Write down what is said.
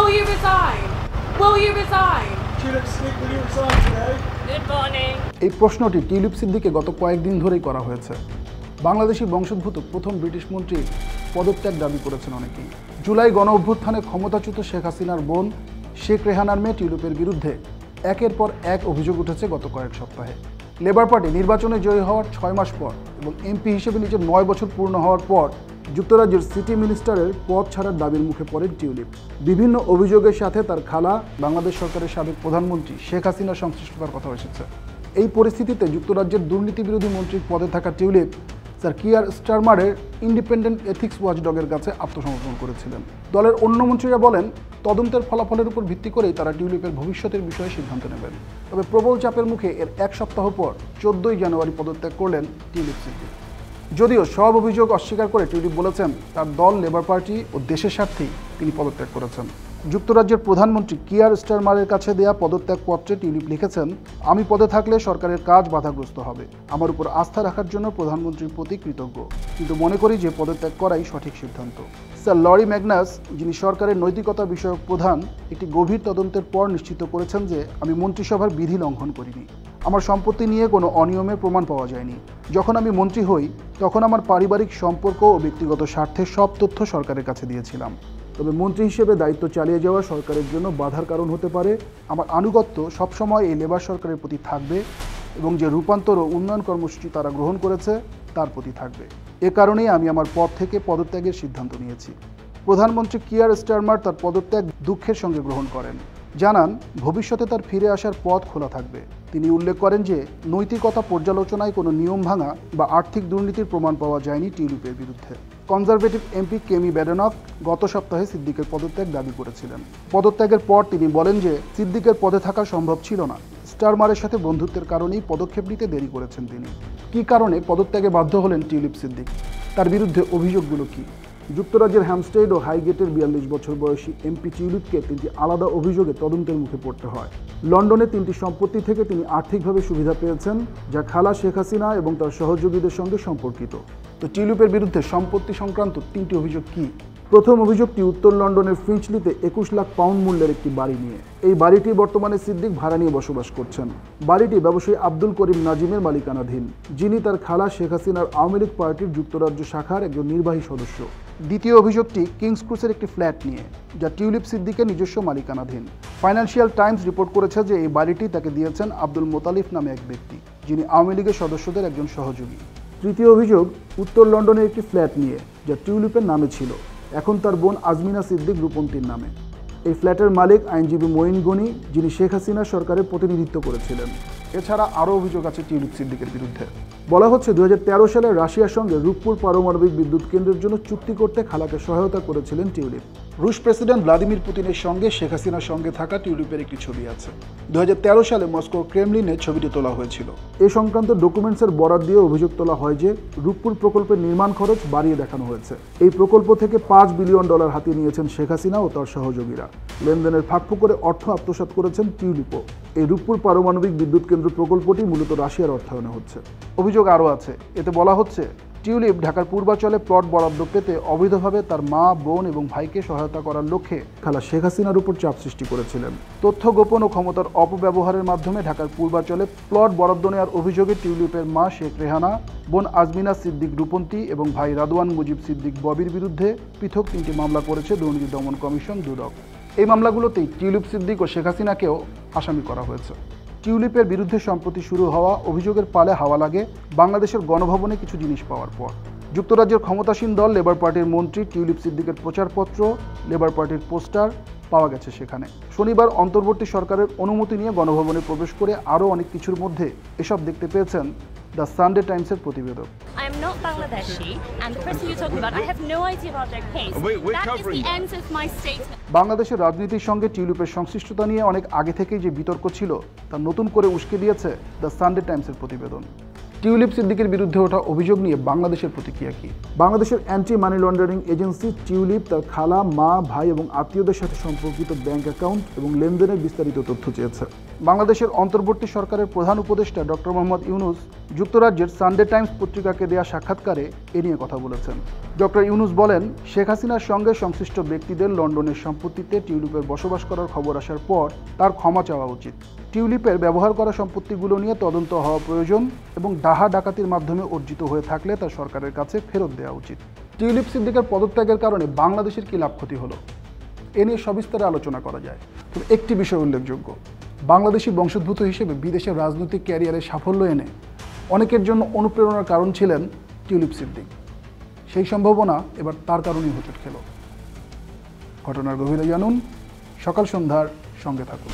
Will you resign? Will you resign? Tulip Siddiq, will you resign today? Good morning. এই প্রশ্নটি tulip সিদ্দিককে গত কয়েকদিন ধরেই করা হয়েছে। বাংলাদেশি বংশোদ্ভূত প্রথম ব্রিটিশ মন্ত্রী পদত্যাগ দাবি করেছেন অনেকেই। জুলাই গণ অভ্যুত্থানে ক্ষমতাচ্যুত শেখ হাসিনার বোন শেখ রেহানার মেয়ে টিউলিপের বিরুদ্ধে একের পর এক অভিযোগ উঠেছে গত কয়েক সপ্তাহে। লেবার পার্টি নির্বাচনে জয়ী হওয়ার 6 মাস পর এবং এমপি হিসেবে নিজের 9 বছর পূর্ণ হওয়ার পর যুক্তরাজ্যের সিটি মিনিস্টারের পদ ছাড়ার দাবির মুখে পড়েন টিউলিপ। বিভিন্ন অভিযোগের সাথে তার খালা বাংলাদেশ সরকারের সাবেক প্রধানমন্ত্রী শেখ হাসিনার সংশ্লিষ্টতার কথা এসেছে। এই পরিস্থিতিতে যুক্তরাজ্যের দুর্নীতি বিরোধী মন্ত্রীর পদে থাকা টিউলিপ স্যার কিয়ার স্টারমারের ইন্ডিপেন্ডেন্ট এথিক্স ওয়াচডগের কাছে আত্মসমর্পণ করেছিলেন। দলের অন্য মন্ত্রীরা বলেন, তদন্তের ফলাফলের উপর ভিত্তি করেই তারা টিউলিপের ভবিষ্যতের বিষয়ে সিদ্ধান্ত নেবেন। তবে প্রবল চাপের মুখে এর এক সপ্তাহ পর 14 জানুয়ারি পদত্যাগ করলেন টিউলিপ সিদ্দিক। যদিও সব অভিযোগ অস্বীকার করে টিউলিপ বলেছেন, তার দল লেবার পার্টি ও দেশের স্বার্থেই তিনি পদত্যাগ করেছেন। যুক্তরাজ্যের প্রধানমন্ত্রী কিয়ার স্টারমারের কাছে দেয়া পদত্যাগ পত্রে টিউলিপ লিখেছেন, আমি পদে থাকলে সরকারের কাজ বাধাগ্রস্ত হবে। আমার উপর আস্থা রাখার জন্য প্রধানমন্ত্রীর প্রতি কৃতজ্ঞ, কিন্তু মনে করি যে পদত্যাগ করাই সঠিক সিদ্ধান্ত। স্যার লরি ম্যাগনাস, যিনি সরকারের নৈতিকতা বিষয়ক প্রধান, একটি গভীর তদন্তের পর নিশ্চিত করেছেন যে আমি মন্ত্রিসভার বিধি লঙ্ঘন করিনি। আমার সম্পত্তি নিয়ে কোনো অনিয়মের প্রমাণ পাওয়া যায়নি। যখন আমি মন্ত্রী হই তখন আমার পারিবারিক সম্পর্ক ও ব্যক্তিগত স্বার্থের সব তথ্য সরকারের কাছে দিয়েছিলাম। তবে মন্ত্রী হিসেবে দায়িত্ব চালিয়ে যাওয়া সরকারের জন্য বাধার কারণ হতে পারে। আমার আনুগত্য সবসময় এই লেবার সরকারের প্রতি থাকবে এবং যে রূপান্তর ও উন্নয়ন কর্মসূচি তারা গ্রহণ করেছে তার প্রতি থাকবে। এ কারণেই আমি আমার পদ থেকে পদত্যাগের সিদ্ধান্ত নিয়েছি। প্রধানমন্ত্রী কিয়ার স্টারমার তার পদত্যাগ দুঃখের সঙ্গে গ্রহণ করেন, জানান ভবিষ্যতে তার ফিরে আসার পথ খোলা থাকবে। তিনি উল্লেখ করেন যে নৈতিকতা পর্যালোচনায় কোনো নিয়ম ভাঙা বা আর্থিক দুর্নীতির প্রমাণ পাওয়া যায়নি টিউলিপের বিরুদ্ধে। কনজারভেটিভ এমপি কেমি ব্যাডেনক গত সপ্তাহে সিদ্দিকের পদত্যাগ দাবি করেছিলেন। পদত্যাগের পর তিনি বলেন যে সিদ্দিকের পদে থাকা সম্ভব ছিল না। স্টারমারের সাথে বন্ধুত্বের কারণেই পদক্ষেপ নিতে দেরি করেছেন তিনি। কী কারণে পদত্যাগে বাধ্য হলেন টিউলিপ সিদ্দিক? তার বিরুদ্ধে অভিযোগগুলো কী? যুক্তরাজ্যের হ্যামস্টেড ও হাইগেটের 42 বছর বয়সী এমপি টিউলিপকে 3টি আলাদা অভিযোগে তদন্তের মুখে পড়তে হয়। লন্ডনে 3টি সম্পত্তি থেকে তিনি আর্থিকভাবে সুবিধা পেয়েছেন, যা খালা শেখ হাসিনা এবং তার সহযোগীদের সঙ্গে সম্পর্কিত। তো টিউলিপের বিরুদ্ধে সম্পত্তি সংক্রান্ত 3টি অভিযোগ কী? প্রথম অভিযোগটি উত্তর লন্ডনের ফিঞ্চলিতে 21 লাখ পাউন্ড মূল্যের একটি বাড়ি নিয়ে। এই বাড়িটি বর্তমানে সিদ্দিক ভাড়া নিয়ে বসবাস করছেন। বাড়িটি ব্যবসায়ী আব্দুল করিম নাজিমের মালিকানাধীন, যিনি তার খালা শেখ হাসিনার আওয়ামী লীগ পার্টির যুক্তরাজ্য শাখার একজন নির্বাহী সদস্য। দ্বিতীয় অভিযোগটি কিংস ক্রুসের একটি ফ্ল্যাট নিয়ে, যা টিউলিপ সিদ্দিকের নিজস্ব মালিকানাধীন। ফাইন্যান্সিয়াল টাইমস রিপোর্ট করেছে যে এই বাড়িটি তাকে দিয়েছেন আব্দুল মোতালিফ নামে এক ব্যক্তি, যিনি আওয়ামী লীগের সদস্যদের একজন সহযোগী। তৃতীয় অভিযোগ উত্তর লন্ডনের একটি ফ্ল্যাট নিয়ে, যা টিউলিপের নামে ছিল, এখন তার বোন আজমিনা সিদ্দিক রূপন্তীর নামে। এই ফ্ল্যাটের মালিক আইনজীবী মঈন গনি, যিনি শেখ হাসিনা সরকারের প্রতিনিধিত্ব করেছিলেন। এছাড়া আরও অভিযোগ আছে টিউলিপ সিদ্দিকের বিরুদ্ধে। বলা হচ্ছে 2013 সালে রাশিয়ার সঙ্গে রূপপুর পারমাণবিক বিদ্যুৎ কেন্দ্রের জন্য চুক্তি করতে খালাকে সহায়তা করেছিলেন টিউলিপ। রুশ প্রেসিডেন্ট ভ্লাদিমির পুতিনের সঙ্গে শেখ হাসিনার সঙ্গে থাকা টিউলিপের একটি ছবি আছে। 2013 সালে মস্কোর ক্রেমলিনে ছবিটি তোলা হয়েছিল। এ সংক্রান্ত ডকুমেন্টসের বরাত দিয়ে অভিযোগ তোলা হয় যে রূপপুর প্রকল্পের নির্মাণ খরচ বাড়িয়ে দেখানো হয়েছে। এই প্রকল্প থেকে $5 বিলিয়ন হাতিয়ে নিয়েছেন শেখ হাসিনা ও তার সহযোগীরা। লেনদেনের ফাঁকফোঁক করে অর্থ আত্মসাৎ করেছেন টিউলিপও। এই রূপপুর পারমাণবিক বিদ্যুৎ কেন্দ্র প্রকল্পটি মূলত রাশিয়ার অর্থায়নে হচ্ছে। অভিযোগ আরও আছে। এতে বলা হচ্ছে টিউলিপ ঢাকার পূর্বাঞ্চলে প্লট বরাদ্দ পেতে অবৈধভাবে তার মা, বোন এবং ভাইকে সহায়তা করার লক্ষ্যে খালা শেখ হাসিনার উপর চাপ সৃষ্টি করেছিলেন। তথ্য গোপন ও ক্ষমতার অপব্যবহারের মাধ্যমে ঢাকার পূর্বাঞ্চলে প্লট বরাদ্দ নেওয়ার অভিযোগে টিউলিপের মা শেখ রেহানা, বোন আজমিনা সিদ্দিক রূপন্তী এবং ভাই রাদওয়ান মুজিব সিদ্দিক ববির বিরুদ্ধে পৃথক 3টি মামলা করেছে দুর্নীতি দমন কমিশন দুদক। এই মামলাগুলোতেই টিউলিপ সিদ্দিক ও শেখ হাসিনাকেও আসামি করা হয়েছে। টিউলিপের বিরুদ্ধে সম্প্রতি শুরু হওয়া অভিযোগের পালে হাওয়া লাগে বাংলাদেশের গণভবনে কিছু জিনিস পাওয়ার পর। যুক্তরাজ্যের ক্ষমতাসীন দল লেবার পার্টির মন্ত্রী টিউলিপ সিদ্দিকের প্রচারপত্র, লেবার পার্টির পোস্টার পাওয়া গেছে সেখানে। শনিবার অন্তর্বর্তী সরকারের অনুমতি নিয়ে গণভবনে প্রবেশ করে আরও অনেক কিছুর মধ্যে এসব দেখতে পেয়েছেন দ্য সানডে টাইমসের প্রতিবেদক। I am not Bangladeshi, and the person you're talking about, I have no idea about their case. That is the end of my statement. বাংলাদেশের রাজনীতির সঙ্গে টিউলিপের সংশ্লিষ্টতা নিয়ে অনেক আগে থেকেই যে বিতর্ক ছিল তা নতুন করে উস্কে দিয়েছে দ্য সানডে টাইমসের প্রতিবেদন। টিউলিপ সিদ্দিকের বিরুদ্ধে ওঠা অভিযোগ নিয়ে বাংলাদেশের প্রতিক্রিয়া কী? বাংলাদেশের anti money laundering agency tulip তার খালা, মা, ভাই এবং আত্মীয়দের সাথে সম্পর্কিত ব্যাংক অ্যাকাউন্ট এবং লেনদেনের বিস্তারিত তথ্য চেয়েছে। বাংলাদেশের অন্তর্বর্তী সরকারের প্রধান উপদেষ্টা ডক্টর মোহাম্মদ ইউনূস যুক্তরাজ্যের সানডে টাইমস পত্রিকাকে দেয়া সাক্ষাৎকারে এ নিয়ে কথা বলেছেন। ডক্টর ইউনুস বলেন, শেখ হাসিনার সঙ্গে সংশ্লিষ্ট ব্যক্তিদের লন্ডনের সম্পত্তিতে টিউলিপের বসবাস করার খবর আসার পর তার ক্ষমা চাওয়া উচিত। টিউলিপের ব্যবহার করা সম্পত্তিগুলো নিয়ে তদন্ত হওয়া প্রয়োজন এবং ডাহা ডাকাতির মাধ্যমে অর্জিত হয়ে থাকলে তা সরকারের কাছে ফেরত দেওয়া উচিত। টিউলিপ সিদ্দিকের পদত্যাগের কারণে বাংলাদেশের কী লাভ ক্ষতি হলো, এ নিয়ে সবিস্তারে আলোচনা করা যায়। তবে একটি বিষয় উল্লেখযোগ্য, বাংলাদেশি বংশোদ্ভূত হিসেবে বিদেশের রাজনৈতিক ক্যারিয়ারে সাফল্য এনে অনেকের জন্য অনুপ্রেরণার কারণ ছিলেন টিউলিপ সিদ্দিক। সেই সম্ভাবনা এবার তার কারণেই হোঁচট খেল। ঘটনার গভীরে জানুন, সকাল সন্ধ্যার সঙ্গে থাকুন।